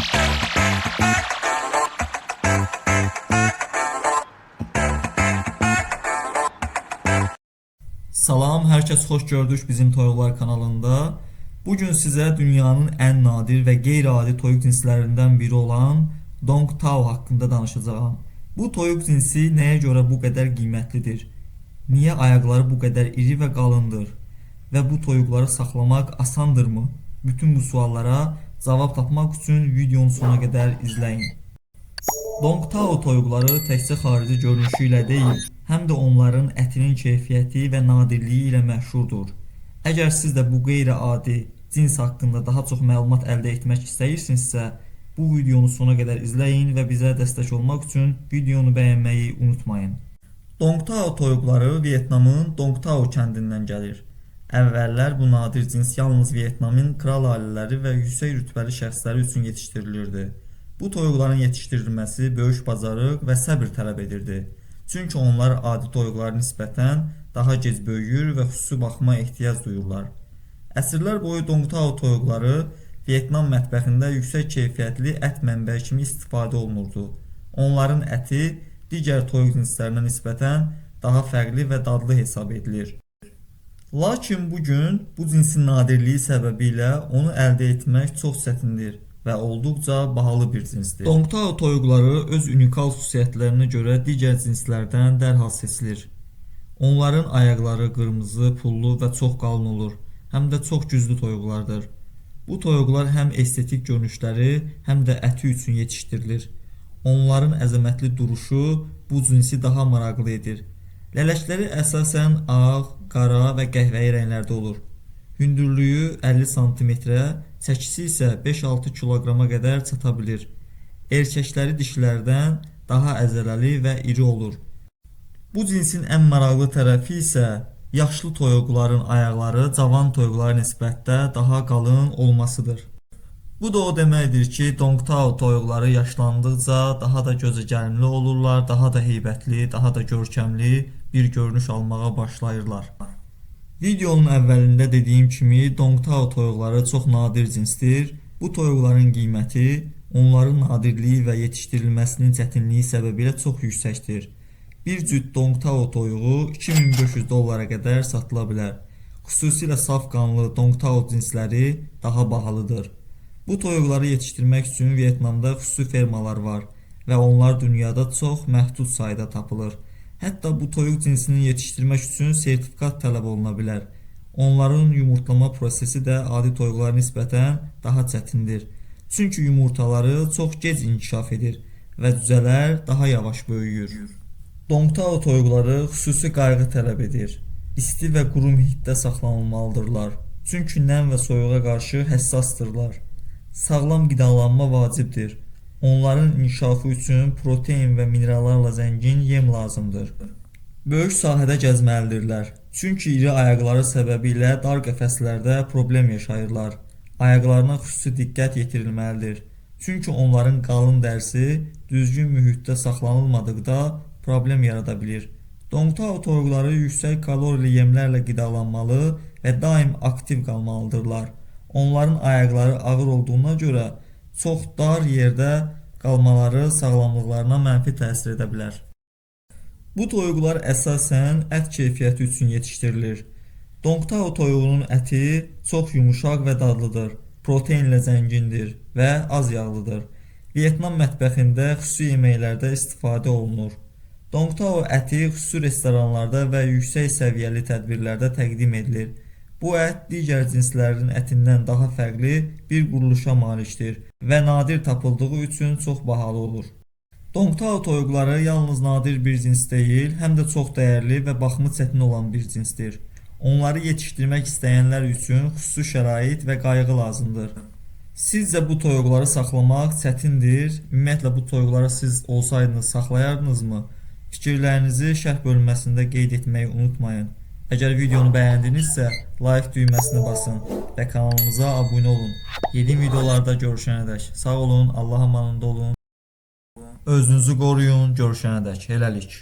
Salam, hər kəs xoş gördük bizim Toyuqlar kanalında. Bugün sizə dünyanın ən nadir və qeyri-adi toyuq cinslərindən biri olan Dongtao haqqında danışacağam. Bu toyuq cinsi nəyə görə bu qədər qiymətlidir? Niyə ayaqları bu qədər iri və qalındır? Və bu toyuqları saxlamaq asandırmı? Bütün bu suallara cavab tapmaq üçün videonu sona qədər izləyin. Dongtao toyuqları təkcə xarici görünüşü ilə deyil, həm də onların ətinin keyfiyyəti və nadirliyi ilə məşhurdur. Əgər siz də bu qeyri-adi cins haqqında daha çox məlumat əldə etmək istəyirsinizsə, bu videonu sona qədər izləyin və bizə dəstək olmaq üçün videonu bəyənməyi unutmayın. Dongtao toyuqları Vyetnamın Dongtao kəndindən gəlir. Əvvəllər bu nadir cins yalnız Vyetnamın kral ailələri və yüksək rütbəli şəxsləri üçün yetişdirilirdi. Bu toyuqların yetişdirilməsi böyük bacarıq və səbr tələb edirdi. Çünki onlar adi toyuqlara nisbətən daha gec böyüyür və xüsusi baxıma ehtiyac duyurlar. Əsrlər boyu Dongtao toyuqları Vyetnam mətbəxində yüksək keyfiyyətli ət mənbəyi kimi istifadə olunurdu. Onların əti digər toyuq cinslərinə nisbətən daha fərqli və dadlı hesab edilir. Lakin bugün bu cinsin nadirliyi səbəbilə onu əldə etmək çox çətindir və olduqca bahalı bir cinsdir. Dongtao toyuqları öz unikal xüsusiyyətlərinə görə digər cinslərdən dərhal seçilir. Onların ayaqları qırmızı, pullu və çox qalın olur, həm də çox güclü toyuqlardır. Bu toyuqlar həm estetik görünüşləri, həm də əti üçün yetişdirilir. Onların əzəmətli duruşu bu cinsi daha maraqlı edir. Lələkləri əsasən ağ, qara və qəhvəyi rənglərdə olur. Hündürlüyü 50 cm, çəkisi isə 5-6 kiloqrama qədər çata bilir. Erkəkləri dişilərdən daha əzələli və iri olur. Bu cinsin ən maraqlı tərəfi isə yaşlı toyuqların ayaqları cavan toyuqlara nisbətdə daha qalın olmasıdır. Bu da o deməkdir ki, Dongtao toyuqları yaşlandıqca daha da gözəgəlimli olurlar, daha da heybətli, daha da görkəmli bir görünüş almağa başlayırlar. Videonun əvvəlində dediyim kimi, Dongtao toyuqları çox nadir cinsdir. Bu toyuqların qiyməti onların nadirliyi və yetişdirilməsinin çətinliyi səbəbilə çox yüksəkdir. Bir cüt Dongtao toyuğu 2500 dollara qədər satıla bilər. Xüsusilə saf qanlı Dongtao cinsləri daha bahalıdır. Bu toyuqları yetişdirmək üçün Vyetnamda xüsusi fermalar var və onlar dünyada çox məhdud sayda tapılır. Hətta bu toyuq cinsini yetişdirmək üçün sertifikat tələb oluna bilər. Onların yumurtlama prosesi də adi toyuqlara nisbətən daha çətindir. Çünki yumurtaları çox gec inkişaf edir və cücələr daha yavaş böyüyür. Dongtao toyuqları xüsusi qayğı tələb edir. İsti və quru mühitdə saxlanılmalıdırlar. Çünki nəm və soyuğa qarşı həssasdırlar. Sağlam qidalanma vacibdir. Onların inkişafı üçün protein və minerallarla zəngin yem lazımdır. Böyük sahədə gəzməlidirlər. Çünki iri ayaqları səbəbilə dar qəfəslərdə problem yaşayırlar. Ayaqlarına xüsusi diqqət yetirilməlidir. Çünki onların qalın dərsi düzgün mühitdə saxlanılmadıqda problem yarada bilir. Dongtao toyuqları yüksək kalorili yemlərlə qidalanmalı və daim aktiv qalmalıdırlar. Onların ayaqları ağır olduğuna görə çox dar yerdə qalmaları sağlamlıqlarına mənfi təsir edə bilər. Bu toyuqlar əsasən ət keyfiyyəti üçün yetişdirilir. Dongtao toyuğunun əti çox yumuşaq və dadlıdır, proteinlə zəngindir və az yağlıdır. Vyetnam mətbəxində xüsusi yeməklərdə istifadə olunur. Dongtao əti xüsusi restoranlarda və yüksək səviyyəli tədbirlərdə təqdim edilir. Bu ət digər cinslərin ətindən daha fərqli bir quruluşa malikdir və nadir tapıldığı üçün çox bahalı olur. Dongtao toyuqları yalnız nadir bir cins deyil, həm də çox dəyərli və baxımı çətin olan bir cinsdir. Onları yetişdirmək istəyənlər üçün xüsusi şərait və qayğı lazımdır. Sizcə bu toyuqları saxlamaq çətindir? Ümumiyyətlə bu toyuqları siz olsaydınız saxlayardınızmı? Fikirlərinizi şərh bölməsində qeyd etməyi unutmayın. Əgər videonu bəyəndinizsə, like düyməsini basın və kanalımıza abunə olun. Yeni videolarda görüşənədək sağ olun, Allah amanında olun. Özünüzü qoruyun, görüşənədək. Hələlik.